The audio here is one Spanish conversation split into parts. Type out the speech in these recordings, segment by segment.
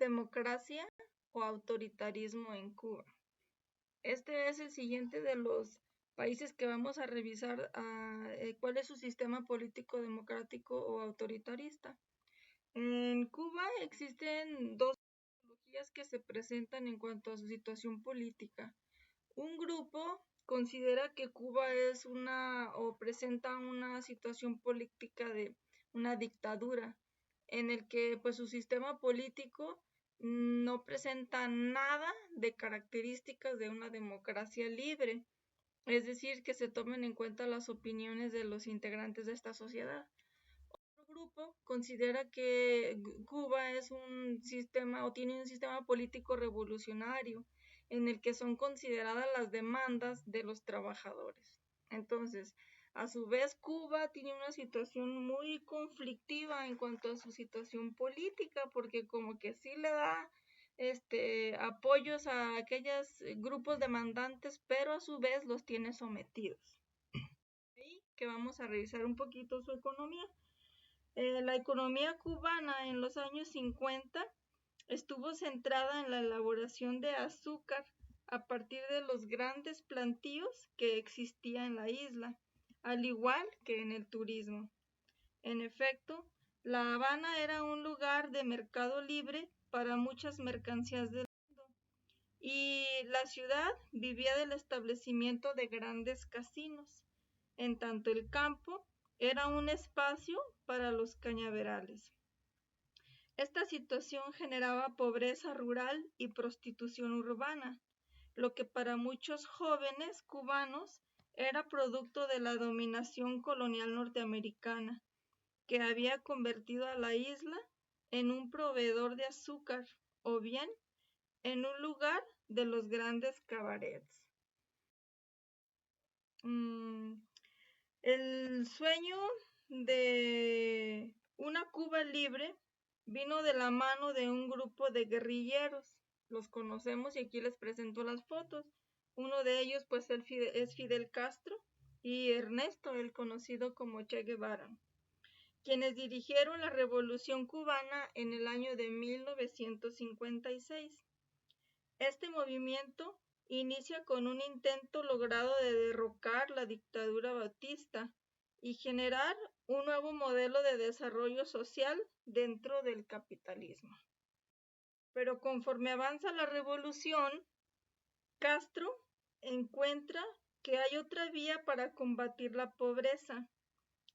democracia o autoritarismo en Cuba. Este es el siguiente de los países que vamos a revisar cuál es su sistema político democrático o autoritarista. En Cuba existen dos ideologías que se presentan en cuanto a su situación política. Un grupo considera que Cuba es o presenta una situación política de una dictadura, en el que pues su sistema político no presenta nada de características de una democracia libre, es decir, que se tomen en cuenta las opiniones de los integrantes de esta sociedad. Otro grupo considera que Cuba es un sistema o tiene un sistema político revolucionario en el que son consideradas las demandas de los trabajadores. Entonces, a su vez, Cuba tiene una situación muy conflictiva en cuanto a su situación política, porque como que sí le da apoyos a aquellos grupos demandantes, pero a su vez los tiene sometidos. Y que vamos a revisar un poquito su economía. La economía cubana en los años 50 estuvo centrada en la elaboración de azúcar a partir de los grandes plantíos que existían en la isla, al igual que en el turismo. En efecto, La Habana era un lugar de mercado libre para muchas mercancías del mundo, y la ciudad vivía del establecimiento de grandes casinos, en tanto el campo era un espacio para los cañaverales. Esta situación generaba pobreza rural y prostitución urbana, lo que para muchos jóvenes cubanos era producto de la dominación colonial norteamericana, que había convertido a la isla en un proveedor de azúcar o bien en un lugar de los grandes cabarets. El sueño de una Cuba libre vino de la mano de un grupo de guerrilleros. Los conocemos y aquí les presento las fotos. Uno de ellos pues es Fidel Castro y Ernesto, el conocido como Che Guevara, quienes dirigieron la Revolución Cubana en el año de 1956. Este movimiento inicia con un intento logrado de derrocar la dictadura batista y generar un nuevo modelo de desarrollo social dentro del capitalismo. Pero conforme avanza la revolución, Castro encuentra que hay otra vía para combatir la pobreza,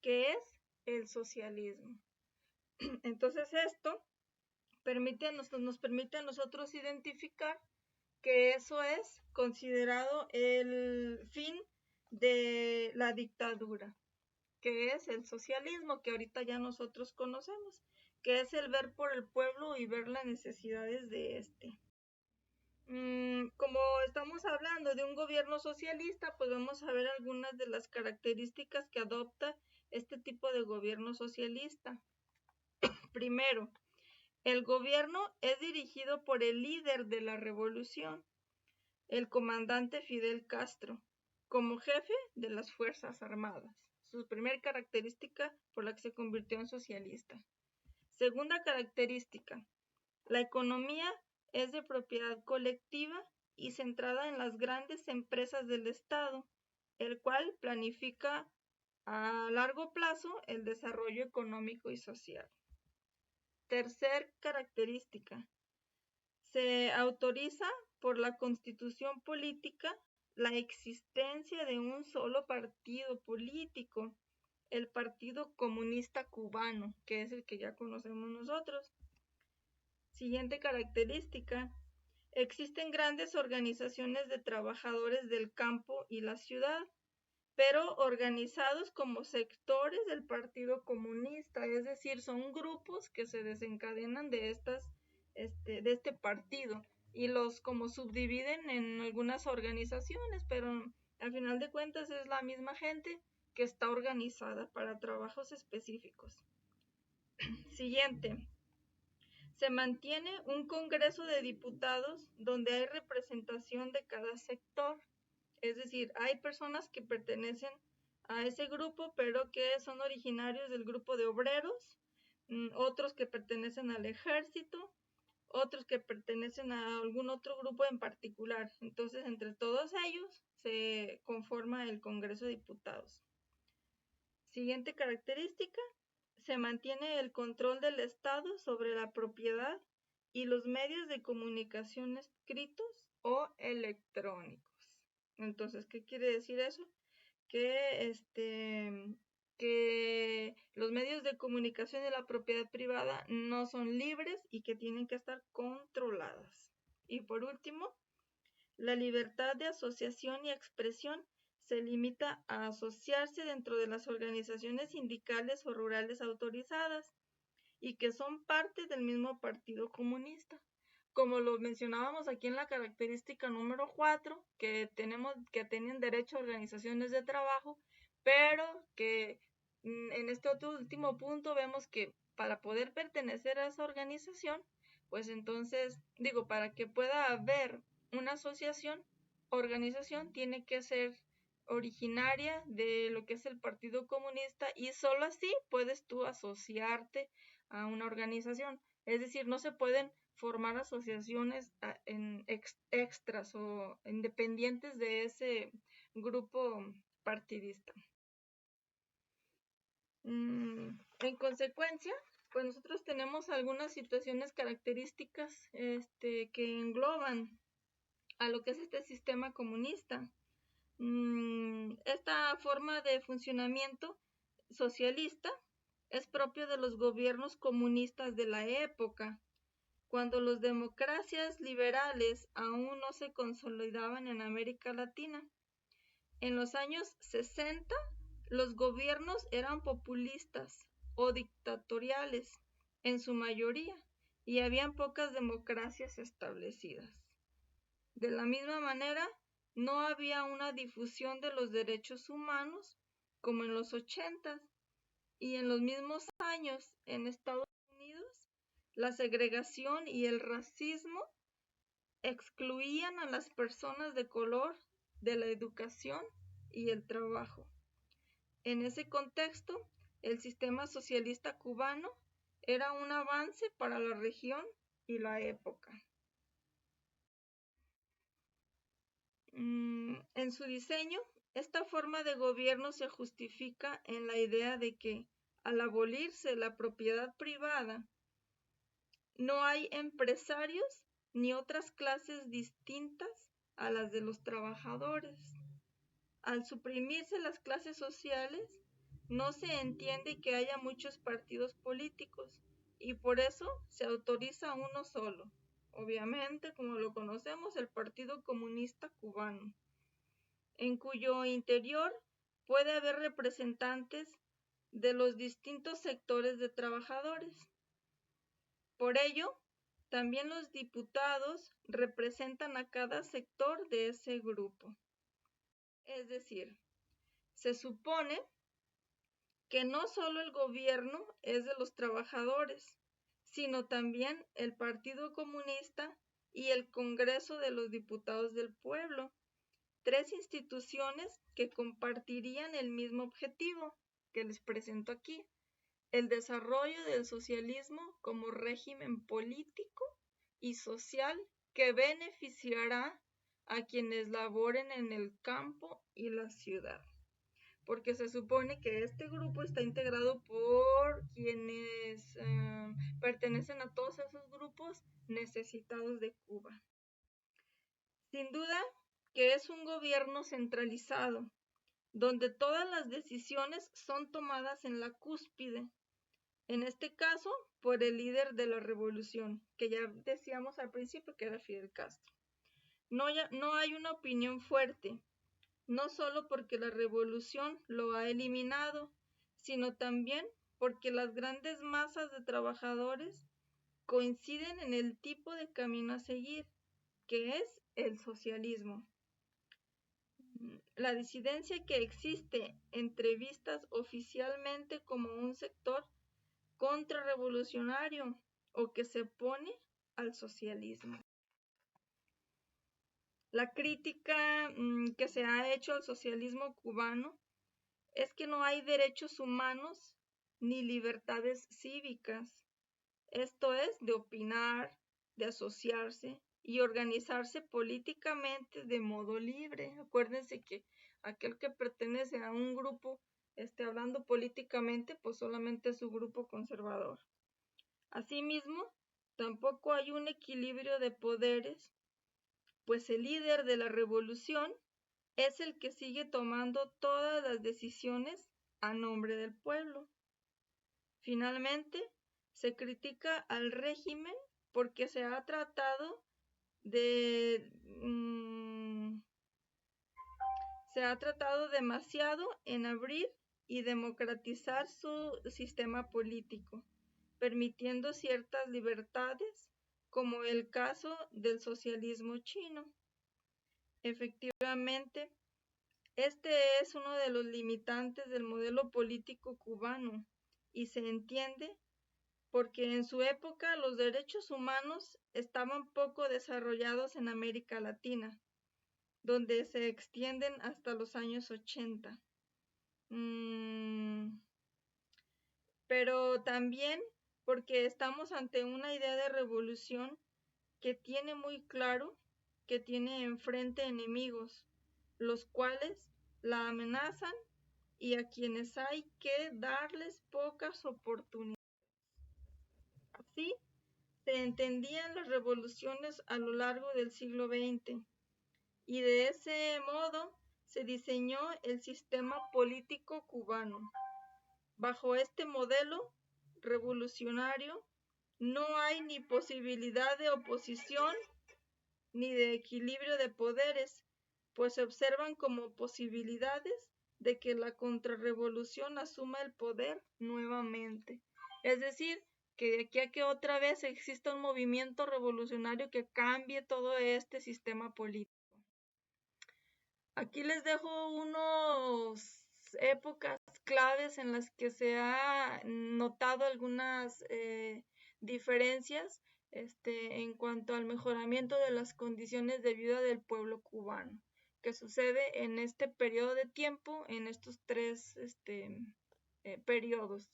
que es el socialismo. Entonces esto nos permite a nosotros identificar que eso es considerado el fin de la dictadura, que es el socialismo, que ahorita ya nosotros conocemos, que es el ver por el pueblo y ver las necesidades de este. Como estamos hablando de un gobierno socialista, pues vamos a ver algunas de las características que adopta este tipo de gobierno socialista. Primero, el gobierno es dirigido por el líder de la revolución, el comandante Fidel Castro, como jefe de las Fuerzas Armadas, su primera característica por la que se convirtió en socialista. Segunda característica, la economía es de propiedad colectiva y centrada en las grandes empresas del Estado, el cual planifica a largo plazo el desarrollo económico y social. Tercer característica, se autoriza por la Constitución política la existencia de un solo partido político, el Partido Comunista Cubano, que es el que ya conocemos nosotros. Siguiente característica, existen grandes organizaciones de trabajadores del campo y la ciudad, pero organizados como sectores del Partido Comunista, es decir, son grupos que se desencadenan de este partido y los como subdividen en algunas organizaciones, pero al final de cuentas es la misma gente que está organizada para trabajos específicos. Siguiente. Se mantiene un Congreso de Diputados donde hay representación de cada sector. Es decir, hay personas que pertenecen a ese grupo, pero que son originarios del grupo de obreros, otros que pertenecen al ejército, otros que pertenecen a algún otro grupo en particular. Entonces, entre todos ellos se conforma el Congreso de Diputados. Siguiente característica, se mantiene el control del Estado sobre la propiedad y los medios de comunicación escritos o electrónicos. Entonces, ¿qué quiere decir eso? Que los medios de comunicación y la propiedad privada no son libres y que tienen que estar controladas. Y por último, la libertad de asociación y expresión se limita a asociarse dentro de las organizaciones sindicales o rurales autorizadas y que son parte del mismo Partido Comunista. Como lo mencionábamos aquí en la característica número 4, que tienen derecho a organizaciones de trabajo, pero que en este otro último punto vemos que para poder pertenecer a esa organización, pues entonces, para que pueda haber una organización tiene que ser originaria de lo que es el Partido Comunista y solo así puedes tú asociarte a una organización. Es decir, no se pueden formar asociaciones extras o independientes de ese grupo partidista. En consecuencia, pues nosotros tenemos algunas situaciones características que engloban a lo que es este sistema comunista. Esta forma de funcionamiento socialista es propio de los gobiernos comunistas de la época, cuando las democracias liberales aún no se consolidaban en América Latina. En los años 60, los gobiernos eran populistas o dictatoriales en su mayoría y habían pocas democracias establecidas. De la misma manera, no había una difusión de los derechos humanos como en los 80 y en los mismos años en Estados Unidos, la segregación y el racismo excluían a las personas de color de la educación y el trabajo. En ese contexto, el sistema socialista cubano era un avance para la región y la época. En su diseño, esta forma de gobierno se justifica en la idea de que, al abolirse la propiedad privada, no hay empresarios ni otras clases distintas a las de los trabajadores. Al suprimirse las clases sociales, no se entiende que haya muchos partidos políticos y por eso se autoriza uno solo. Obviamente, como lo conocemos, el Partido Comunista Cubano, en cuyo interior puede haber representantes de los distintos sectores de trabajadores. Por ello, también los diputados representan a cada sector de ese grupo. Es decir, se supone que no solo el gobierno es de los trabajadores, sino también el Partido Comunista y el Congreso de los Diputados del Pueblo, tres instituciones que compartirían el mismo objetivo que les presento aquí, el desarrollo del socialismo como régimen político y social que beneficiará a quienes laboren en el campo y la ciudad. Porque se supone que este grupo está integrado por quienes pertenecen a todos esos grupos necesitados de Cuba. Sin duda que es un gobierno centralizado, donde todas las decisiones son tomadas en la cúspide, en este caso por el líder de la revolución, que ya decíamos al principio que era Fidel Castro. No hay una opinión fuerte, no solo porque la revolución lo ha eliminado, sino también porque las grandes masas de trabajadores coinciden en el tipo de camino a seguir, que es el socialismo. La disidencia que existe entre vistas oficialmente como un sector contrarrevolucionario o que se opone al socialismo. La crítica que se ha hecho al socialismo cubano es que no hay derechos humanos ni libertades cívicas. Esto es, de opinar, de asociarse y organizarse políticamente de modo libre. Acuérdense que aquel que pertenece a un grupo, hablando políticamente, pues solamente es su grupo conservador. Asimismo, tampoco hay un equilibrio de poderes, pues el líder de la revolución es el que sigue tomando todas las decisiones a nombre del pueblo. Finalmente, se critica al régimen porque se ha tratado demasiado en abrir y democratizar su sistema político, permitiendo ciertas libertades, como el caso del socialismo chino. Efectivamente, este es uno de los limitantes del modelo político cubano y se entiende porque en su época los derechos humanos estaban poco desarrollados en América Latina, donde se extienden hasta los años 80. Pero también porque estamos ante una idea de revolución que tiene muy claro que tiene enfrente enemigos, los cuales la amenazan y a quienes hay que darles pocas oportunidades. Así se entendían las revoluciones a lo largo del siglo XX y de ese modo se diseñó el sistema político cubano. Bajo este modelo revolucionario no hay ni posibilidad de oposición ni de equilibrio de poderes, pues se observan como posibilidades de que la contrarrevolución asuma el poder nuevamente. Es decir, que de aquí a que otra vez exista un movimiento revolucionario que cambie todo este sistema político. Aquí les dejo unas épocas claves en las que se ha notado algunas diferencias en cuanto al mejoramiento de las condiciones de vida del pueblo cubano, que sucede en este periodo de tiempo, en estos tres periodos.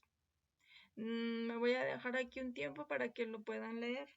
Me voy a dejar aquí un tiempo para que lo puedan leer.